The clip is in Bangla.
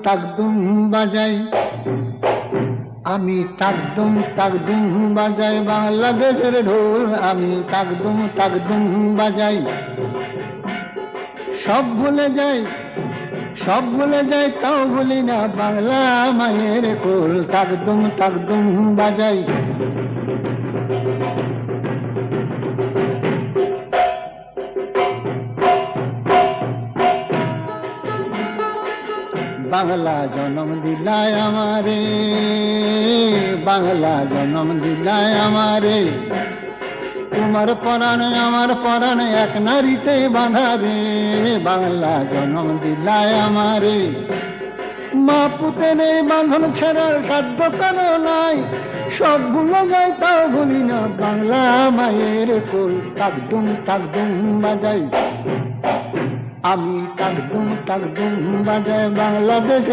তাকদুম বাজাই, আমি তাকদুম তাকদুম বাজাই বাংলাদেশের ঢোল। আমি তাকদুম তাকদুম বাজাই, সব ভুলে যাই, সব ভুলে যাই, তাও ভুলি না বাংলা মায়ের কোল। তাকদুম তাকদুম বাজাই। বাংলা জনম দিলায় আমারে, বাংলা জনম দিলায় আমারে, তোমার পরাণে আমার পরাণে এক নারীতে বাঁধা রে। বাংলা জনম দিলায় আমারে, মা পুতের এই বাঁধন ছেড়ার সাধ্য কারো নাই। সব ভুলে যাই, তাও ভুলি না বাংলা মায়ের কোল। তাকদুম তাকদুম বাজাই, আমি তাকদুম তাকদুম বাজাই বাংলাদেশে।